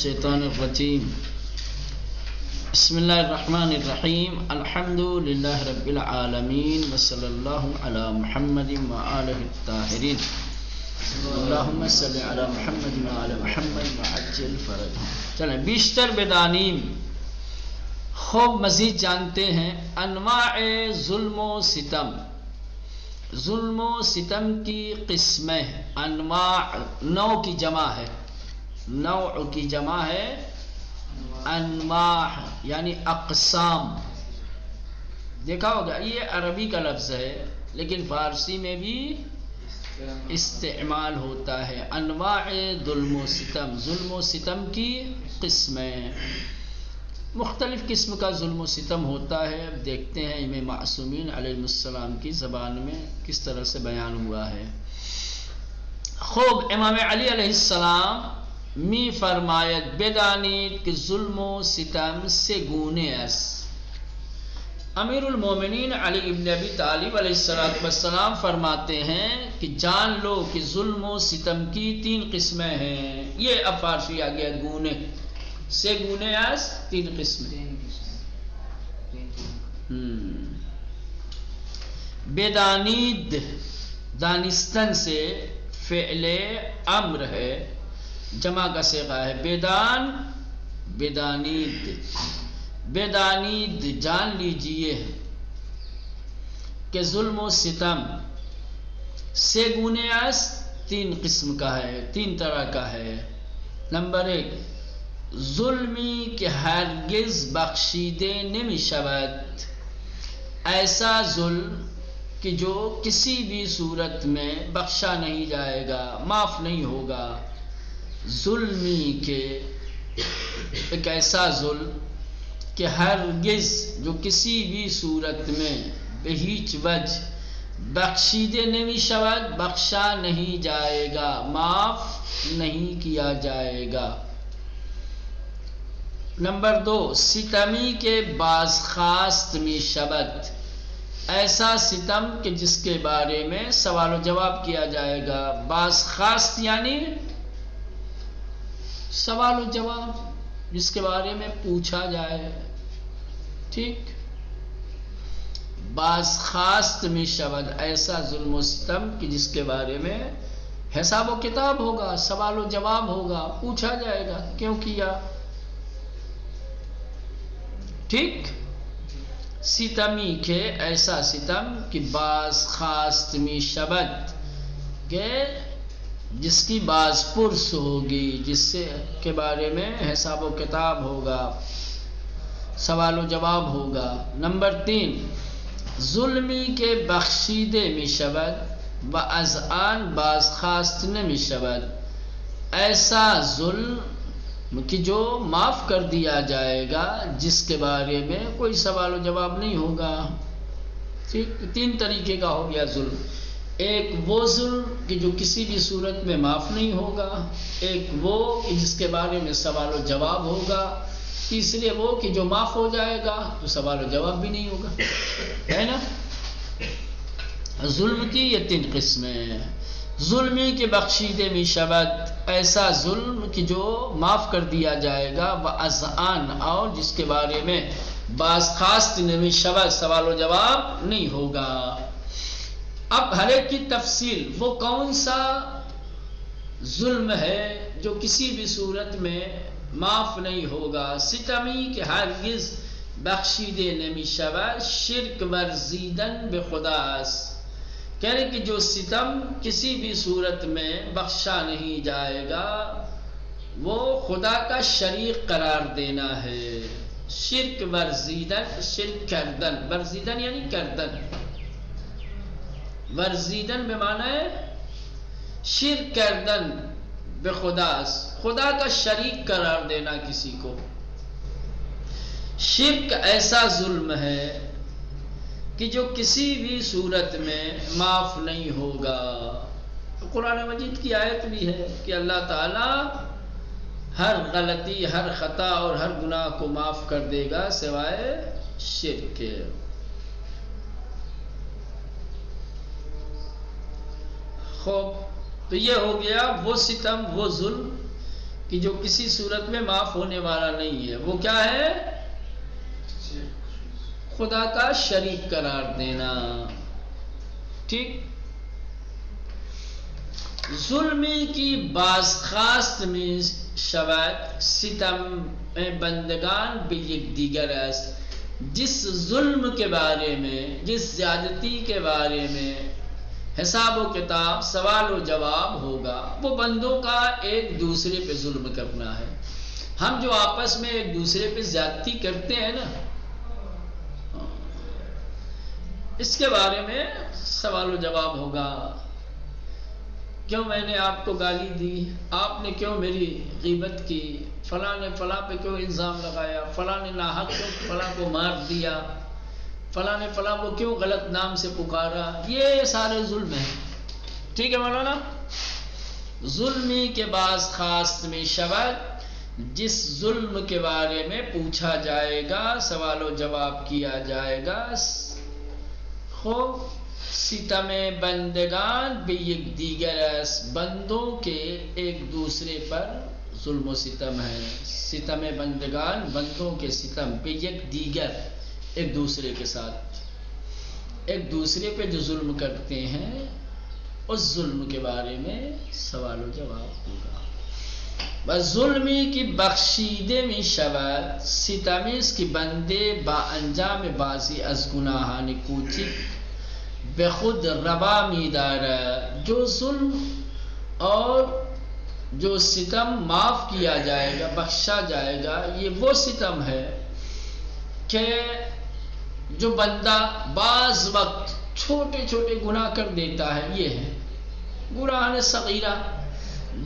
الشیطان الرجیم بسم اللہ الرحمن الرحیم الحمد للہ رب العالمین وصلی اللہ علی محمد وآلہ الطاہرین اللہم صلی علی محمد وآل محمد وعجل فرجہ. چلیں بیشتر بدانیم. خوب مزید جانتے ہیں انواع ظلم و ستم. ظلم و ستم کی قسمیں انواع نوع کی جمع ہے. نوع کی جمع ہے انواع یعنی اقسام. دیکھا ہوگا یہ عربی کا لفظ ہے لیکن فارسی میں بھی استعمال ہوتا ہے. انواع ظلم و ستم. ظلم و ستم کی قسمیں. مختلف قسم کا ظلم و ستم ہوتا ہے. اب دیکھتے ہیں امام معصومین علیہ السلام کی زبان میں کس طرح سے بیان ہوا ہے. خوب امام علی علیہ السلام می فرمایت بدانید کہ ظلم و ستم سے گونے اس. امیر المومنین علی ابن ابی طالب علیہ السلام فرماتے ہیں کہ جان لو کہ ظلم و ستم کی 3 قسمیں ہیں. یہ اب فارسی آ گیا گونے سے گونے اس 3 قسمیں. بدانید دانستن سے فعل امر ہے, جمع کا صیغہ ہے. بیدان بدانید. بدانید جان لیجئے کہ ظلم و ستم سے گونے اس 3 قسم کا ہے, 3 طرح کا ہے. نمبر 1 ظلمی کہ ہرگز بخشیدے نمی شود. ایسا ظلم کہ جو کسی بھی صورت میں بخشا نہیں جائے گا, معاف نہیں ہوگا. ظلمی کے ایک ایسا ظلم کہ ہرگز جو کسی بھی صورت میں بہیچ وجہ بخشیدے نمی شود, بخشا نہیں جائے گا, معاف نہیں کیا جائے گا. نمبر 2 ستمی کے باز خواست می شود. ایسا ستم کہ جس کے بارے میں سوال و جواب کیا جائے گا. باز خواست یعنی سوال و جواب, جس کے بارے میں پوچھا جائے. ٹھیک. باز خواست می شود ایسا ظلم و ستم کہ جس کے بارے میں حساب و کتاب ہوگا, سوال و جواب ہوگا, پوچھا جائے گا کیوں کیا. ٹھیک. ستمی کے ایسا ستم کہ باز خواست می شود کہ جس کی باز پرس ہوگی, جس سے کے بارے میں حساب و کتاب ہوگا, سوال و جواب ہوگا. نمبر 3 ظلمی کے بخشیدے می شود و از آن باز خواست نمی شود. ایسا ظلم کہ جو معاف کر دیا جائے گا, جس کے بارے میں کوئی سوال و جواب نہیں ہوگا. ٹھیک. 3 طریقے کا ہو گیا ظلم. ایک وہ ظلم کہ جو کسی بھی صورت میں معاف نہیں ہوگا. ایک وہ کہ جس کے بارے میں سوال و جواب ہوگا. تیسرے وہ کہ جو معاف ہو جائے گا تو سوال و جواب بھی نہیں ہوگا. ہے نا. ظلم کی یہ 3 قسمیں. ظلمی کے بخشیدے می شود ایسا ظلم کہ جو معاف کر دیا جائے گا. و اذعان اور جس کے بارے میں باز خواست نمی شود, سوال و جواب نہیں ہوگا. اب ہر ایک کی تفصیل. وہ کون سا ظلم ہے جو کسی بھی صورت میں معاف نہیں ہوگا. ستمی کہ ہرگز بخشیدے نمی شود شرک ورزیدن بے خدا است. کہہ رہے کہ جو ستم کسی بھی صورت میں بخشا نہیں جائے گا وہ خدا کا شریک قرار دینا ہے. شرک ورزیدن, شرک کردن, ورزیدن یعنی کردن, ورزیدن بے معنی ہے شرک کردن بے خدا, خدا کا شریک قرار دینا کسی کو. شرک ایسا ظلم ہے کہ جو کسی بھی صورت میں معاف نہیں ہوگا. قرآن مجید کی آیت بھی ہے کہ اللہ تعالی ہر غلطی, ہر خطا اور ہر گناہ کو معاف کر دے گا سوائے شرک کے. خوب. تو یہ ہو گیا وہ ستم, وہ ظلم کہ جو کسی صورت میں معاف ہونے والا نہیں ہے، وہ کیا ہے؟ خدا کا شریک قرار دینا. ٹھیک. ظلم کی بعض خاص میں شود ستم بندگان به یکدیگر است. جس ظلم کے بارے میں، جس زیادتی کے بارے میں حساب و کتاب، سوال و جواب ہوگا، وہ بندوں کا ایک دوسرے پہ ظلم کرنا ہے. ہم جو آپس میں ایک دوسرے پہ زیادتی کرتے ہیں نا، اس کے بارے میں سوال و جواب ہوگا. کیوں میں نے آپ کو گالی دی، آپ نے کیوں میری غیبت کی، فلاں نے فلاں پہ کیوں الزام لگایا، فلاں نے ناحق کیوں فلاں کو مار دیا، فلاں نے فلاں کو کیوں غلط نام سے پکارا. یہ سارے ظلم ہیں. ٹھیک ہے مولانا. ظلمی کے بعض خاص میں شود، جس ظلم کے بارے میں پوچھا جائے گا، سوال و جواب کیا جائے گا. خوب ستم بندگان به یکدیگر است. بندوں کے ایک دوسرے پر ظلم و ستم ہے. ستم بندگان، بندوں کے ستم، به یکدیگر، ایک دوسرے کے ساتھ، ایک دوسرے پہ جو ظلم کرتے ہیں، اس ظلم کے بارے میں سوال و جواب ہوگا. بس ظلمی کی بخشیده می شود ستمی است که بنده با انجام بعضی از گناهان کوچک به خود روا می دارد. جو ظلم اور جو ستم معاف کیا جائے گا، بخشا جائے گا، یہ وہ ستم ہے کہ جو بندہ بعض وقت چھوٹے چھوٹے گناہ کر دیتا ہے. یہ ہے گناہ صغیرہ،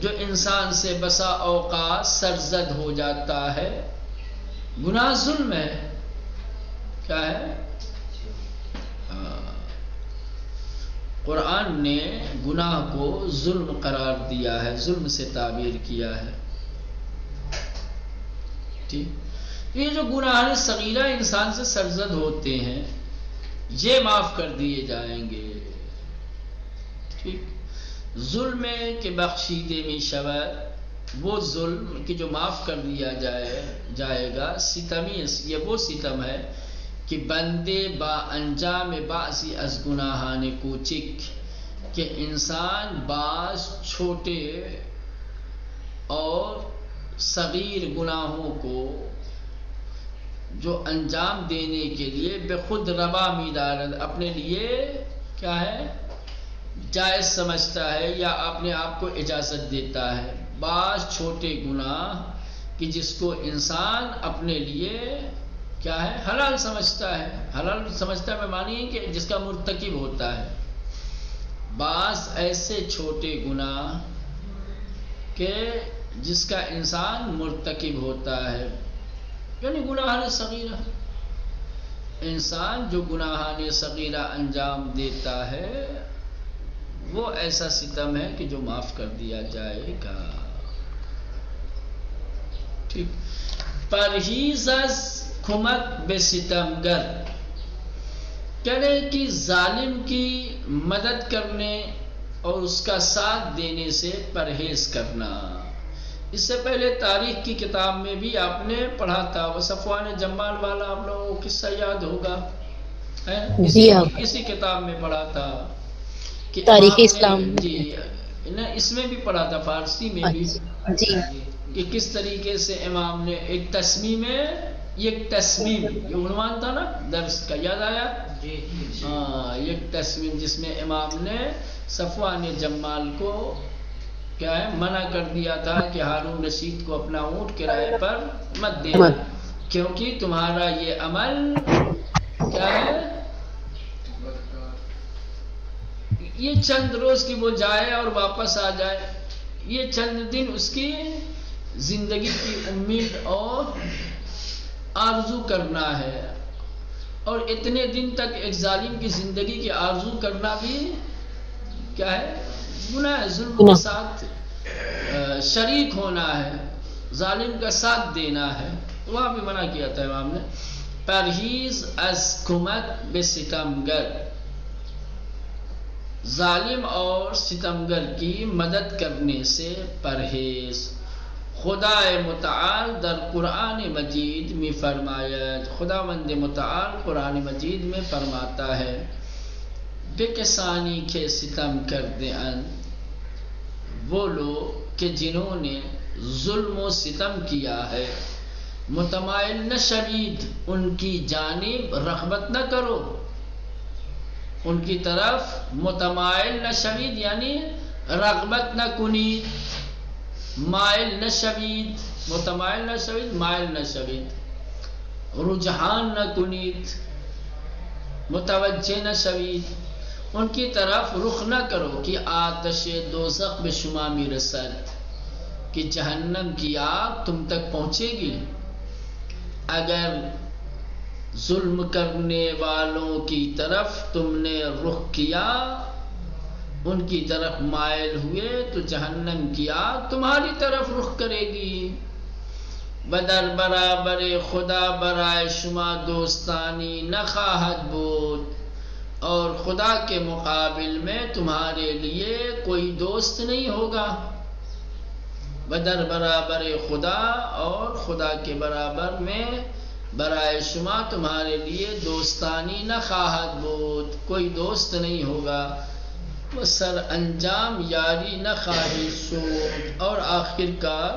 جو انسان سے بسا اوقات سرزد ہو جاتا ہے. گناہ ظلم ہے. کیا ہے؟ قرآن نے گناہ کو ظلم قرار دیا ہے، ظلم سے تعبیر کیا ہے. ٹھیک. یہ جو گناہ صغیرہ انسان سے سرزد ہوتے ہیں، یہ معاف کر دیے جائیں گے. ٹھیک. ظلم کے بخشیدے میں شود، وہ ظلم کہ جو معاف کر دیا جائے گا. ستمی، یہ وہ ستم ہے کہ بندے با انجام بعضی از گناہان کوچک، کہ انسان بعض چھوٹے اور صغیر گناہوں کو جو انجام دینے کے لیے بے خود روا میدارد، اپنے لیے کیا ہے؟ جائز سمجھتا ہے یا اپنے آپ کو اجازت دیتا ہے. بعض چھوٹے گناہ کہ جس کو انسان اپنے لیے کیا ہے؟ حلال سمجھتا ہے. حلال سمجھتا ہے معنی ہے کہ جس کا مرتکب ہوتا ہے. بعض ایسے چھوٹے گناہ کہ جس کا انسان مرتکب ہوتا ہے، یعنی گناہ صغیرہ. انسان جو گناہ صغیرہ انجام دیتا ہے، وہ ایسا ستم ہے کہ جو معاف کر دیا جائے گا. ٹھیک. پرہیز از کمک به ستمگر، کہنے کہ ظالم کی مدد کرنے اور اس کا ساتھ دینے سے پرہیز کرنا. اس سے پہلے تاریخ کی کتاب میں بھی آپ نے پڑھا تھا، وہ صفوان جمال والا آپ لوگوں کو قصہ یاد ہوگا، اسی کتاب میں پڑھا تھا کہ تاریخ اسلام. جی اس میں بھی پڑھا تھا، فارسی میں بھی، جی، کہ کس طریقے سے امام نے ایک تصمیم، یہ عنوان تھا نا درس کا، یاد آیا؟ ہاں، ایک تصمیم جس میں امام نے صفوان جمال کو کیا ہے منع کر دیا تھا کہ ہارون رشید کو اپنا اونٹ کرائے پر مت دینا، کیونکہ تمہارا یہ عمل کیا ہے؟ یہ چند روز کی وہ جائے اور واپس آ جائے، یہ چند دن اس کی زندگی کی امید اور آرزو کرنا ہے. اور اتنے دن تک ایک ظالم کی زندگی کی آرزو کرنا بھی کیا ہے؟ گناہ ہے. ظلم کے ساتھ شریک ہونا ہے، ظالم کا ساتھ دینا ہے. وہاں بھی منع کیا تھا امام نے. پرہیز از کمک به ستمگر، ظالم اور ستمگر کی مدد کرنے سے پرہیز. خدا متعال در قرآن مجید میں فرمایا، خداوند متعال قرآن مجید میں فرماتا ہے کہ کسانی کے ستم کرتے ہیں وہ لوگ کہ جنہوں نے ظلم و ستم کیا ہے، متمائل نہ شوید، ان کی جانب رغبت نہ کرو، ان کی طرف متمائل نہ شوید یعنی رغبت نہ کنید، مائل نہ شوید، متمائل نہ شوید، مائل نہ شوید، رجحان نہ کنید، متوجہ نہ شوید، ان کی طرف رخ نہ کرو کہ آتش دوزخ به شما میرسد، کہ جہنم کی آگ تم تک پہنچے گی۔ اگر ظلم کرنے والوں کی طرف تم نے رخ کیا، ان کی طرف مائل ہوئے، تو جہنم کی آگ تمہاری طرف رخ کرے گی۔ بدر برابر خدا برائے شما دوستانی نخواہد بود، اور خدا کے مقابل میں تمہارے لیے کوئی دوست نہیں ہوگا۔ بدر برابر خدا اور خدا کے برابر میں برائے شما تمہارے لیے دوستانی نخواہد بود، کوئی دوست نہیں ہوگا۔ سر انجام یاری نہ خواہی شد، اور آخر کار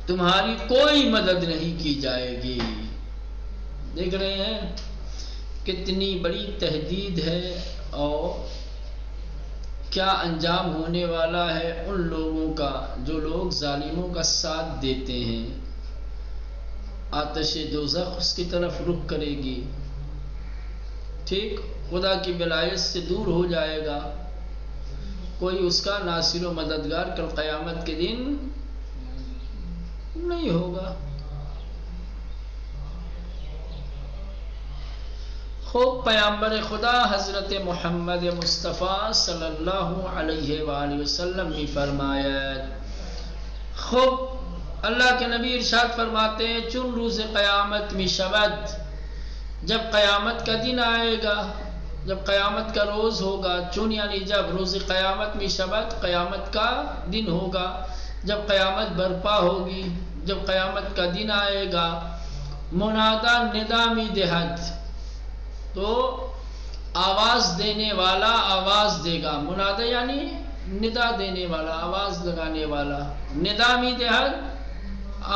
تمہاری کوئی مدد نہیں کی جائے گی۔ دیکھ رہے ہیں کتنی بڑی تہدید ہے اور کیا انجام ہونے والا ہے ان لوگوں کا جو لوگ ظالموں کا ساتھ دیتے ہیں۔ آتش دوزخ اس کی طرف رخ کرے گی، ٹھیک، خدا کی ولایت سے دور ہو جائے گا، کوئی اس کا ناصر و مددگار کل قیامت کے دن نہیں ہوگا۔ خوب پیامبر خدا حضرت محمد مصطفیٰ صلی اللہ علیہ وآلہ وسلم نے فرمایا، خوب اللہ کے نبی ارشاد فرماتے ہیں، چون روز قیامت می شود، جب قیامت کا دن آئے گا، جب قیامت کا روز ہوگا، چون یعنی جب روز قیامت می شود، قیامت کا دن ہوگا، جب قیامت برپا ہوگی، جب قیامت کا دن آئے گا، منادا ندا می دہد، تو آواز دینے والا آواز دے گا، منادا یعنی ندا دینے والا، آواز لگانے والا، ندا می دہد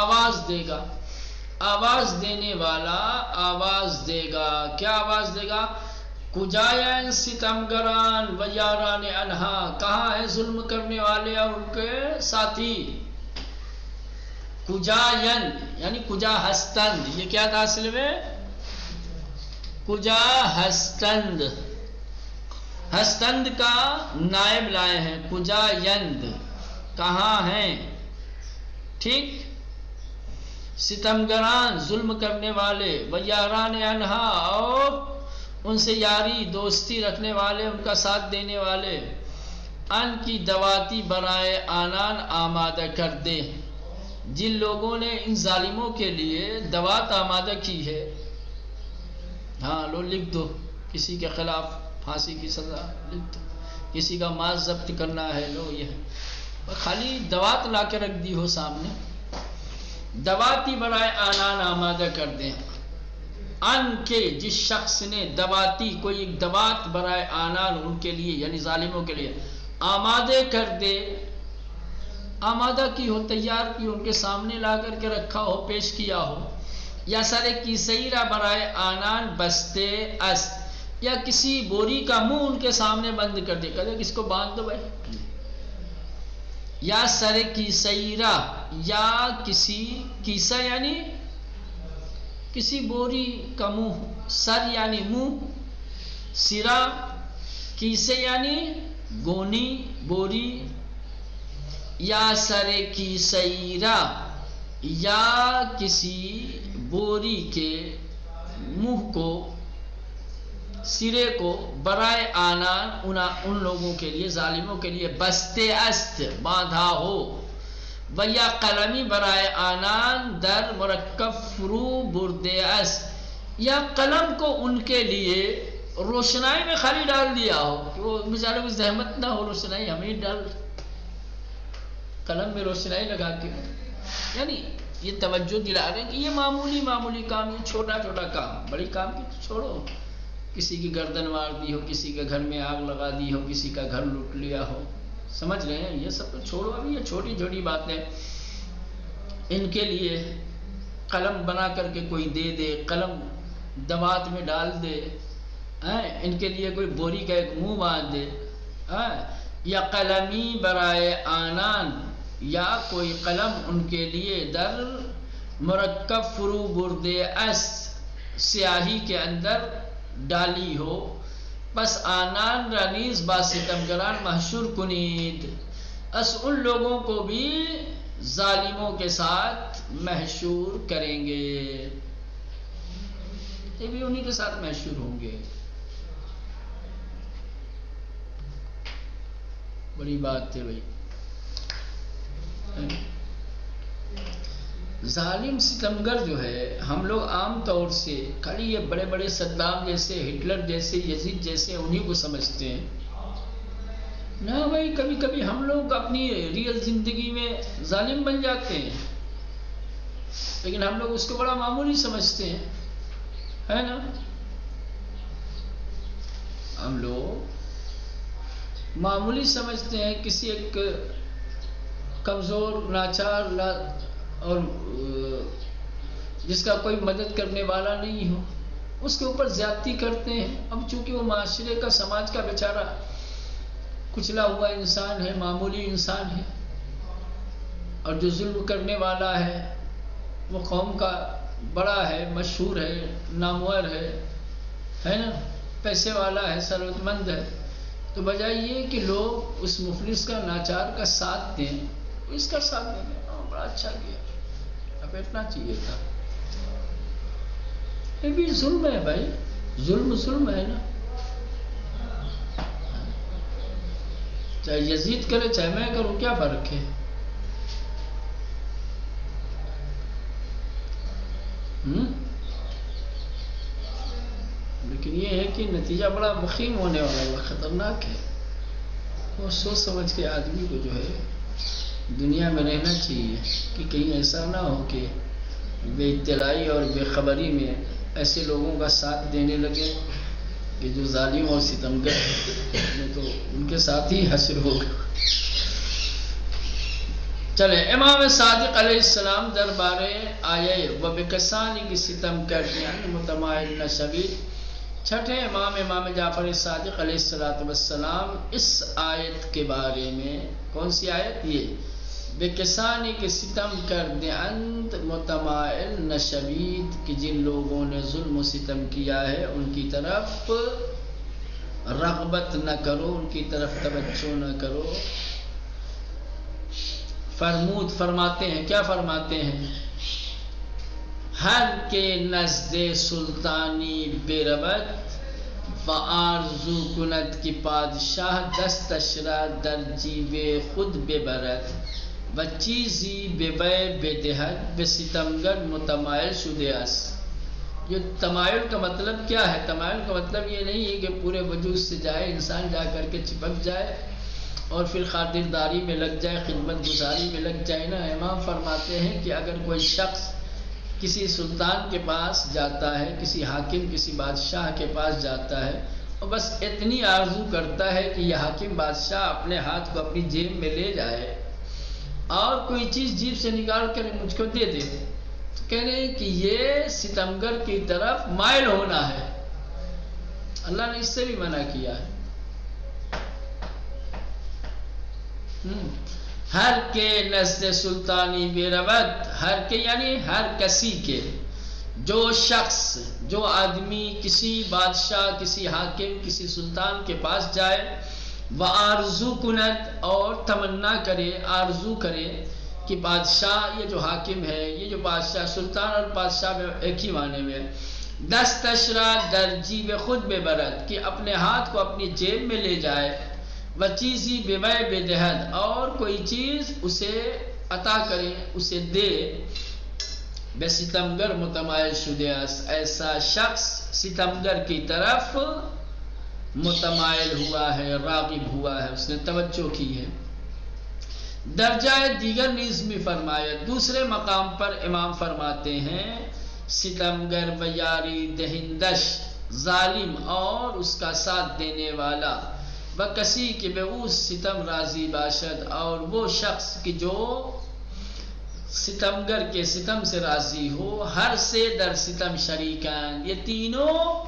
آواز دے گا، آواز دینے والا آواز دے گا، کیا آواز دے گا؟ کجائیں ستمگران و یاران انہا، کہاں ہیں ظلم کرنے والے اور ان کے ساتھی؟ کجائیں یعنی کجا ہستند، یہ کیا تھا اصل میں؟ کجا ہستند، ہستند کا نائب لائے ہیں، کجا یند کہاں ہیں، ٹھیک، ستمگران ظلم کرنے والے، و یاران انہا اور ان سے یاری دوستی رکھنے والے، ان کا ساتھ دینے والے، ان کی دواتی برائے آنان آمادہ کر دے، جن لوگوں نے ان ظالموں کے لیے دوات آمادہ کی ہے۔ ہاں لو لکھ دو، کسی کے خلاف پھانسی کی سزا لکھ دو، کسی کا مال ضبط کرنا ہے، لو یہ خالی دوات لا کے رکھ دی ہو سامنے، دواتی برائے آنان آمادہ کر دیں، ان کے جس شخص نے دواتی کوئی ایک دوات برائے آنان ان کے لیے یعنی ظالموں کے لیے آمادہ کر دے، آمادہ کی ہو، تیار کی، ان کے سامنے لا کر کے رکھا ہو، پیش کیا ہو، یا سر کی سیرہ برائے آنان بستے است، یا کسی بوری کا منہ ان کے سامنے بند کر دے، کہتے کس کو باندھ دو بھائی، یا سر کی سیرہ، یا کسی کیسا یعنی کسی بوری کا منہ، سر یعنی منہ، سرا کیسے یعنی گونی بوری، یا سر کی سیرہ یا کسی بوری کے منہ کو، سرے کو، برائے آنان ان لوگوں کے لیے ظالموں کے لیے بستے است باندھا ہو، و یا قلمی برائے آنان در مرکب فرو بردے است، یا قلم کو ان کے لیے روشنائی میں خالی ڈال دیا ہو، کہ وہ بیچارے کو زحمت نہ ہو، روشنائی ہمیں ڈال، قلم میں روشنائی لگا کے، یعنی یہ توجہ دلا رہے ہیں کہ یہ معمولی معمولی کام، یہ چھوٹا چھوٹا کام، بڑی کام کی تو چھوڑو، کسی کی گردن مار دی ہو، کسی کے گھر میں آگ لگا دی ہو، کسی کا گھر لوٹ لیا ہو، سمجھ رہے ہیں، یہ سب تو چھوڑو، ابھی یہ چھوٹی چھوٹی باتیں ان کے لیے قلم بنا کر کے کوئی دے دے، قلم دوات میں ڈال دے، ان کے لیے کوئی بوری کا ایک منہ باندھ دے، یا قلمی برائے آنان، یا کوئی قلم ان کے لیے در مرکب فرو بردے اس سیاہی کے اندر ڈالی ہو، پس آنان رانیز با ستمگران محشور کنید، اس ان لوگوں کو بھی ظالموں کے ساتھ محشور کریں گے، یہ بھی انہی کے ساتھ محشور ہوں گے۔ بڑی بات ہے بھائی، ظالم ستمگر جو ہے، ہم لوگ عام طور سے خالی یہ بڑے بڑے صدام جیسے، ہٹلر جیسے، یزید جیسے انہی کو سمجھتے ہیں، نہ بھائی، کبھی کبھی ہم لوگ اپنی ریئل زندگی میں ظالم بن جاتے ہیں، لیکن ہم لوگ اس کو بڑا معمولی سمجھتے ہیں، ہے نا؟ ہم لوگ معمولی سمجھتے ہیں، کسی ایک کمزور لاچار اور جس کا کوئی مدد کرنے والا نہیں ہو، اس کے اوپر زیادتی کرتے ہیں۔ اب چونکہ وہ معاشرے کا، سماج کا بیچارہ کچلا ہوا انسان ہے، معمولی انسان ہے، اور جو ظلم کرنے والا ہے وہ قوم کا بڑا ہے، مشہور ہے، نامور ہے نا، پیسے والا ہے، ثروت مند ہے، تو بجائے یہ کہ لوگ اس مفلس کا، ناچار کا ساتھ دیں، اس کا ساتھ دیں گے، بڑا اچھا کیا، اپیٹنا چاہیے تھا۔ یہ بھی ظلم ہے بھائی، ظلم ہے نا، چاہے یزید کرے چاہے میں کروں، کیا فرق ہے؟ لیکن یہ ہے کہ نتیجہ بڑا وخیم ہونے والا ہے، خطرناک ہے، وہ سوچ سمجھ کے آدمی کو جو ہے دنیا میں رہنا چاہیے، کہ کہیں ایسا نہ ہو کہ بے اطلاعی اور بے خبری میں ایسے لوگوں کا ساتھ دینے لگے کہ جو ظالم اور ستمگر ہیں، تو ان کے ساتھ ہی حشر ہوگا۔ چلے، امام صادق علیہ السلام دربارے آئے، وبکسانی کی ستم کرنے متمائل نشوی۔ چھٹے امام جعفر صادق علیہ السلام اس آیت کے بارے میں، کون سی آیت؟ یہ بکسانی کے ستم کر دے انت متمائل نشوید، کہ جن لوگوں نے ظلم و ستم کیا ہے ان کی طرف رغبت نہ کرو، ان کی طرف توجہ نہ کرو۔ فرماتے ہیں، کیا فرماتے ہیں؟ ہر کے نزد سلطانی بے ربط و آرزو کند کی پادشاہ، دستشرا در جیب خود بے برد و چیزی بے بے بے دہد بے ستمگر متمائل شدے اس۔ یہ تمائل کا مطلب کیا ہے؟ تمائل کا مطلب یہ نہیں ہے کہ پورے وجود سے جائے انسان، جا کر کے چپک جائے اور پھر خاطرداری میں لگ جائے، خدمت گزاری میں لگ جائے نا۔ امام فرماتے ہیں کہ اگر کوئی شخص کسی سلطان کے پاس جاتا ہے، کسی حاکم، کسی بادشاہ کے پاس جاتا ہے، اور بس اتنی آرزو کرتا ہے کہ یہ حاکم بادشاہ اپنے ہاتھ کو اپنی جیب میں لے جائے اور کوئی چیز جیب سے نکال کر مجھ کو دے دے، تو کہہ رہے ہیں کہ یہ ستمگر کی طرف مائل ہونا ہے، اللہ نے اس سے بھی منع کیا ہے۔ ہر کے نزد سلطانی بے ربط، ہر کے یعنی ہر کسی کے، جو شخص، جو آدمی کسی بادشاہ، کسی حاکم، کسی سلطان کے پاس جائے، وہ آرزو کند، اور تمنا کرے، آرزو کرے کہ بادشاہ، یہ جو حاکم ہے، یہ جو بادشاہ، سلطان اور بادشاہ میں ایک ہی معنی میں، دستشرا در جیب خود بے برد، کہ اپنے ہاتھ کو اپنی جیب میں لے جائے، وہ چیزی بے بے دہد، اور کوئی چیز اسے عطا کرے، اسے دے، بے ستمگر متمائل شدہ، ایسا شخص ستمگر کی طرف متمائل ہوا ہے، راغب ہوا ہے، اس نے توجہ کی ہے۔ درجہ دیگر نیز میں فرمایا. دوسرے مقام پر امام فرماتے ہیں ستمگر و یاری دہندش ظالم اور اس کا ساتھ دینے والا و کسی کے بے اس ستم راضی باشد اور وہ شخص کی جو ستمگر کے ستم سے راضی ہو. ہر سے در ستم شریکان یہ تینوں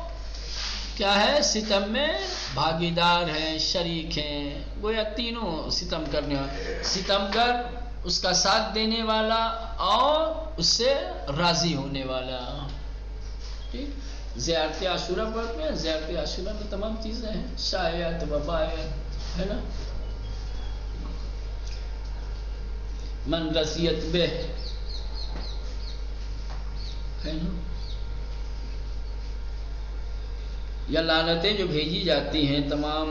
کیا ہے ستم میں بھاگیدار ہیں شریک ہیں. گویا تینوں ستم کرنے والے ستمگر اس کا ساتھ دینے والا اور اس سے راضی ہونے والا. ٹھیک زیارت عاشورہ پڑھتے ہیں. زیارت عاشورہ میں تمام چیزیں ہیں شایعت وفایت ہے نا. من رسیت بہ ہے نا. یا لعنتیں جو بھیجی جاتی ہیں تمام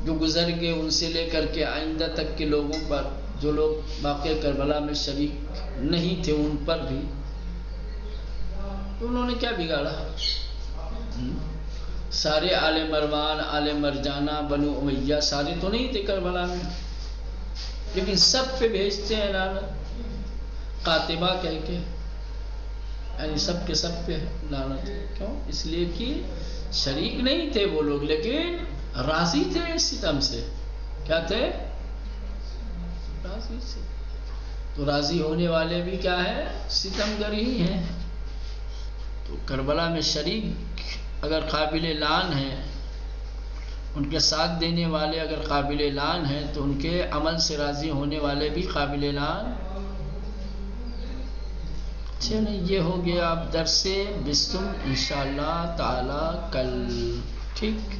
جو گزر گئے ان سے لے کر کے آئندہ تک کے لوگوں پر جو لوگ واقعہ کربلا میں شریک نہیں تھے ان پر بھی انہوں نے کیا بگاڑا. سارے آل مروان آل مرجانہ بنو امیہ سارے تو نہیں تھے کربلا میں لیکن سب پہ بھیجتے ہیں لعنت قاتبہ کہہ کے یعنی سب کے سب پہ لعنت. کیوں؟ اس لیے کہ شریک نہیں تھے وہ لوگ لیکن راضی تھے اس ستم سے. کیا تھے؟ راضی سے. تو راضی ہونے والے بھی کیا ہے ستمگر ہی ہیں. تو کربلا میں شریک اگر قابل لعن ہیں ان کے ساتھ دینے والے اگر قابل لعن ہیں تو ان کے عمل سے راضی ہونے والے بھی قابل لعن. چلیں یہ ہو گیا اب درس 20 انشاءاللہ تعالی کل. ٹھیک.